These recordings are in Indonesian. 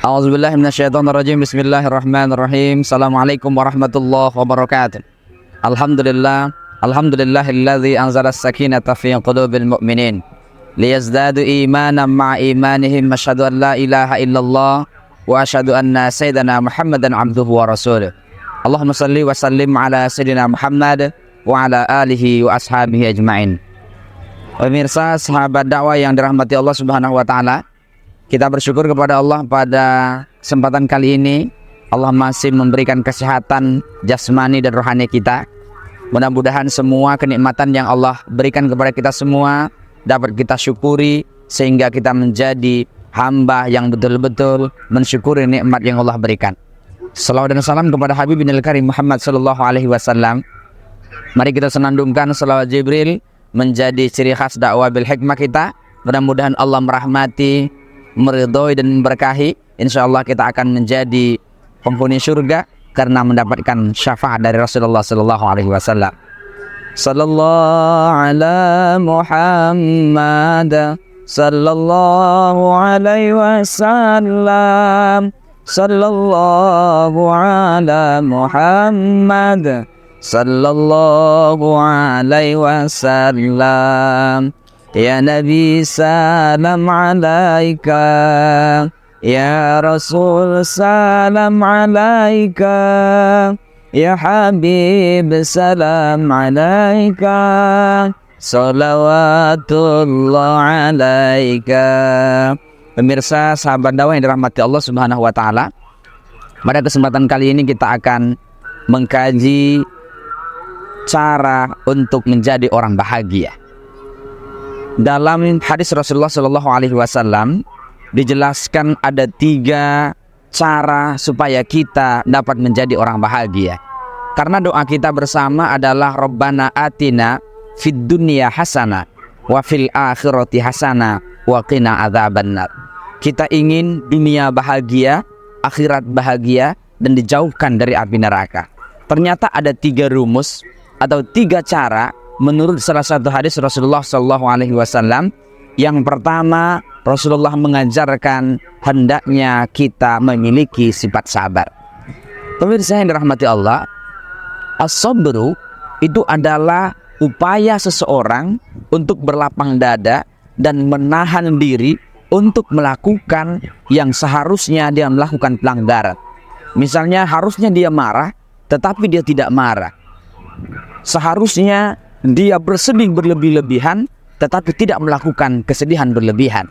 A'udzubillahi minasyaitonirrajim. Bismillahirrahmanirrahim. Assalamualaikum warahmatullahi wabarakatuh. Alhamdulillahilladzi anzala as-sakinata fi qulubil mu'minin liyazdadu imanan ma'a imanihim. Asyhadu an la ilaha illallah wa asyhadu anna sayyidana Muhammadan abduhu wa rasuluh. Allahumma shalli wa sallim ala sayyidina Muhammad wa ala alihi wa ashabihi ajmain. Pemirsa, sahabat dakwah yang dirahmati Allah Subhanahu wa taala, kita bersyukur kepada Allah pada kesempatan kali ini. Allah masih memberikan kesehatan jasmani dan rohani kita. Mudah-mudahan semua kenikmatan yang Allah berikan kepada kita semua dapat kita syukuri, sehingga kita menjadi hamba yang betul-betul mensyukuri nikmat yang Allah berikan. Salawat dan salam kepada Habibinil Karim Muhammad sallallahu alaihi wasallam. Mari kita senandungkan salawat Jibril menjadi ciri khas dakwah bil hikmah kita. Mudah-mudahan Allah merahmati, meridhoi dan memberkahi. Insyaallah kita akan menjadi penghuni surga karena mendapatkan syafaat dari Rasulullah sallallahu alaihi wasallam. Sallallahu ala Muhammad sallallahu alaihi wasallam. Sallallahu ala Muhammad sallallahu alaihi wasallam. Ya Nabi salam alaika, ya Rasul salam alaika, ya Habib salam alaika, salawatullah alaika. Pemirsa, sahabat dakwah yang dirahmati Allah Subhanahu wa taala, pada kesempatan kali ini kita akan mengkaji cara untuk menjadi orang bahagia. Dalam hadis Rasulullah Shallallahu Alaihi Wasallam dijelaskan ada 3 cara supaya kita dapat menjadi orang bahagia. Karena doa kita bersama adalah Rabbana atina fid dunya hasanah wa fil akhirati hasanah wa qina adzabannar. Kita ingin dunia bahagia, akhirat bahagia, dan dijauhkan dari api neraka. Ternyata ada 3 rumus atau 3 cara menurut salah satu hadis Rasulullah Shallallahu Alaihi Wasallam. Yang pertama, Rasulullah mengajarkan hendaknya kita memiliki sifat sabar. Pemirsa yang dirahmati Allah, as-sabru itu adalah upaya seseorang untuk berlapang dada dan menahan diri untuk melakukan yang seharusnya dia melakukan pelanggaran. Misalnya harusnya dia marah, tetapi dia tidak marah. Seharusnya dia bersedih berlebih-lebihan, tetapi tidak melakukan kesedihan berlebihan.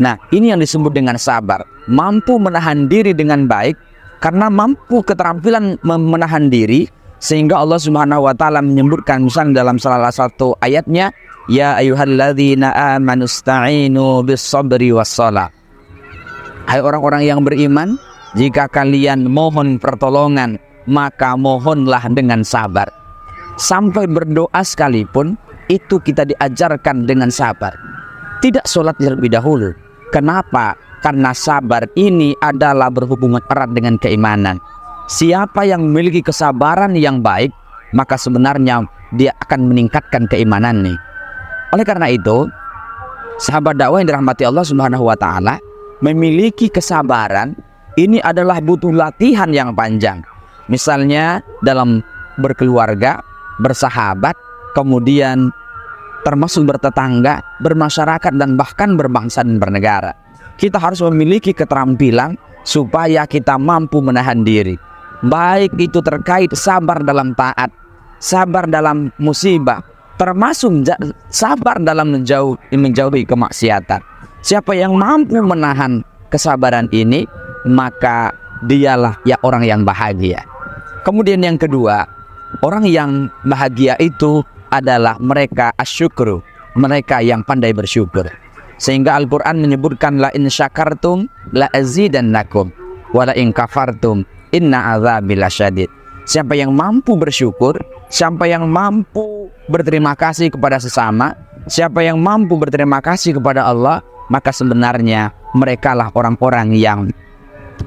Nah, ini yang disebut dengan sabar. Mampu menahan diri dengan baik, karena mampu keterampilan menahan diri, sehingga Allah Subhanahu wa taala menyebutkan misalnya dalam salah satu ayatnya, ya ayyuhalladzina amanu sta'inu bis sabri was shalah. Hai orang-orang yang beriman, jika kalian mohon pertolongan, maka mohonlah dengan sabar. Sampai berdoa sekalipun itu kita diajarkan dengan sabar. Tidak sholat terlebih dahulu. Kenapa? Karena sabar ini adalah berhubungan erat dengan keimanan. Siapa yang memiliki kesabaran yang baik, maka sebenarnya dia akan meningkatkan keimanannya. Oleh karena itu, sahabat dakwah yang dirahmati Allah Subhanahu wa taala, memiliki kesabaran ini adalah butuh latihan yang panjang. Misalnya dalam berkeluarga, bersahabat, kemudian termasuk bertetangga, bermasyarakat, dan bahkan berbangsa dan bernegara. Kita harus memiliki keterampilan supaya kita mampu menahan diri. Baik itu terkait sabar dalam taat, sabar dalam musibah, termasuk sabar dalam menjauhi kemaksiatan. Siapa yang mampu menahan kesabaran ini, maka dialah ya orang yang bahagia. Kemudian yang kedua, orang yang bahagia itu adalah mereka asyukru, mereka yang pandai bersyukur. Sehingga Al-Quran menyebutkan la in syakartum la azidannakum wa la in kafartum inna azabi lasyadid. Siapa yang mampu bersyukur, siapa yang mampu berterima kasih kepada sesama, siapa yang mampu berterima kasih kepada Allah, maka sebenarnya merekalah orang-orang yang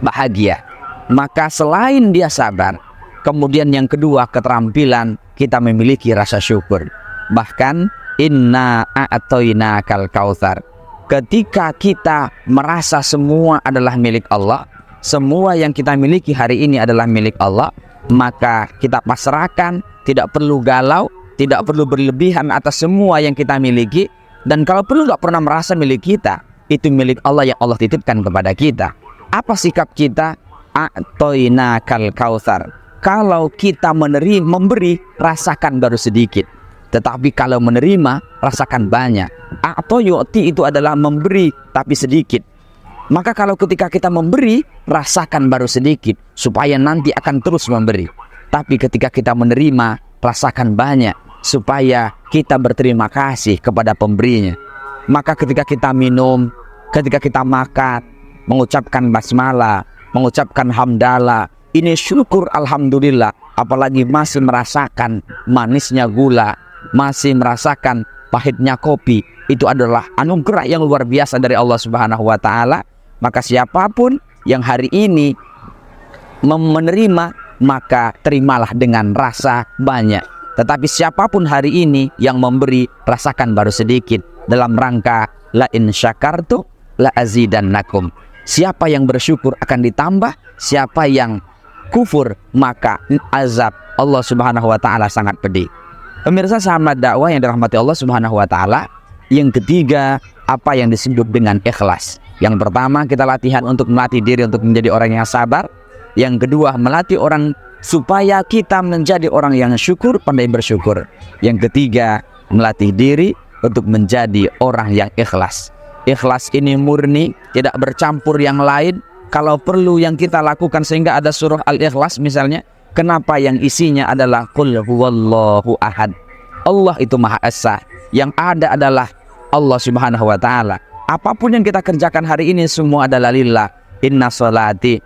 bahagia. Maka selain dia sabar, kemudian yang kedua, keterampilan kita memiliki rasa syukur. Bahkan inna a'toinakal kautsar. Ketika kita merasa semua adalah milik Allah, semua yang kita miliki hari ini adalah milik Allah, maka kita pasrahkan, tidak perlu galau, tidak perlu berlebihan atas semua yang kita miliki. Dan kalau perlu nggak pernah merasa milik kita, itu milik Allah yang Allah titipkan kepada kita. Apa sikap kita? A'toinakal kautsar. Kalau kita memberi, rasakan baru sedikit. Tetapi kalau menerima, rasakan banyak. Atau yu'ti itu adalah memberi tapi sedikit. Maka kalau ketika kita memberi, rasakan baru sedikit, supaya nanti akan terus memberi. Tapi ketika kita menerima, rasakan banyak, supaya kita berterima kasih kepada pemberinya. Maka ketika kita minum, ketika kita makan, mengucapkan basmalah, mengucapkan hamdalah, ini syukur alhamdulillah. Apalagi masih merasakan manisnya gula, masih merasakan pahitnya kopi, itu adalah anugerah yang luar biasa dari Allah Subhanahu wa Ta'ala. Maka siapapun yang hari ini menerima, maka terimalah dengan rasa banyak. Tetapi siapapun hari ini yang memberi, rasakan baru sedikit, dalam rangka la in syakartu la azidannakum. Siapa yang bersyukur akan ditambah, siapa yang kufur maka azab Allah Subhanahu wa Ta'ala sangat pedih. Pemirsa sahabat dakwah yang dirahmati Allah Subhanahu wa Ta'ala, yang ketiga, apa yang disebut dengan ikhlas. Yang pertama, kita latihan untuk melatih diri untuk menjadi orang yang sabar. Yang kedua, melatih orang supaya kita menjadi orang yang syukur, pandai bersyukur. Yang ketiga, melatih diri untuk menjadi orang yang ikhlas. Ikhlas ini murni, tidak bercampur yang lain. Kalau perlu yang kita lakukan sehingga ada surah Al-Ikhlas misalnya, kenapa yang isinya adalah Qul huwallahu ahad. Allah itu Maha Esa. Yang ada adalah Allah Subhanahu wa Ta'ala. Apapun yang kita kerjakan hari ini semua adalah lillah. Inna sholati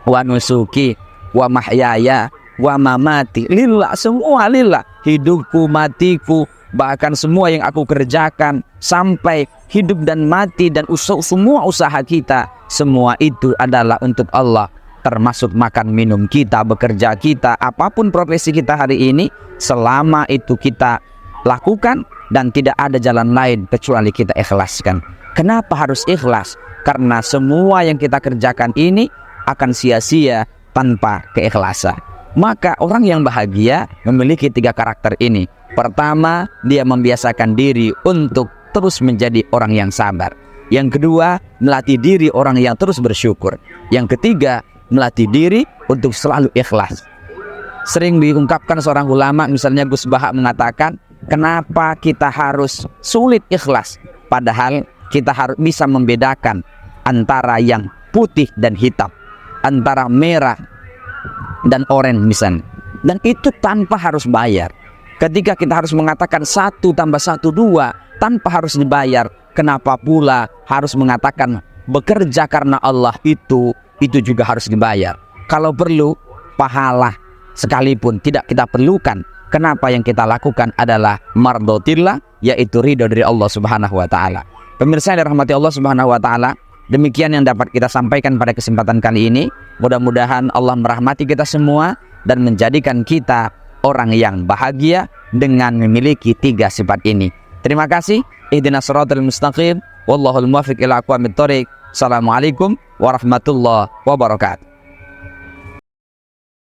wa nusuki wa mahyaya wa mamati lillah, semua lillah. Hidupku, matiku, bahkan semua yang aku kerjakan, sampai hidup dan mati dan semua usaha kita, semua itu adalah untuk Allah. Termasuk makan minum kita, bekerja kita, apapun profesi kita hari ini, selama itu kita lakukan dan tidak ada jalan lain kecuali kita ikhlaskan. Kenapa harus ikhlas? Karena semua yang kita kerjakan ini akan sia-sia tanpa keikhlasan. Maka orang yang bahagia memiliki tiga karakter ini. Pertama, dia membiasakan diri untuk terus menjadi orang yang sabar. Yang kedua, melatih diri orang yang terus bersyukur. Yang ketiga, melatih diri untuk selalu ikhlas. Sering diungkapkan seorang ulama, misalnya Gus Baha mengatakan, kenapa kita harus sulit ikhlas? Padahal kita harus bisa membedakan antara yang putih dan hitam, antara merah dan oranye misalnya. Dan itu tanpa harus bayar. Ketika kita harus mengatakan 1 tambah 1 2 tanpa harus dibayar, kenapa pula harus mengatakan bekerja karena Allah itu juga harus dibayar? Kalau perlu pahala sekalipun tidak kita perlukan. Kenapa yang kita lakukan adalah mardotillah, yaitu ridho dari Allah Subhanahu wa Ta'ala. Pemirsa yang dirahmati Allah Subhanahu wa Ta'ala, demikian yang dapat kita sampaikan pada kesempatan kali ini. Mudah-mudahan Allah merahmati kita semua dan menjadikan kita orang yang bahagia dengan memiliki tiga sifat ini. Terima kasih. Ihdinas siratal mustaqim. Wallahul muwaffiq ila aqwamit thoriq. Assalamualaikum warahmatullahi wabarakatuh.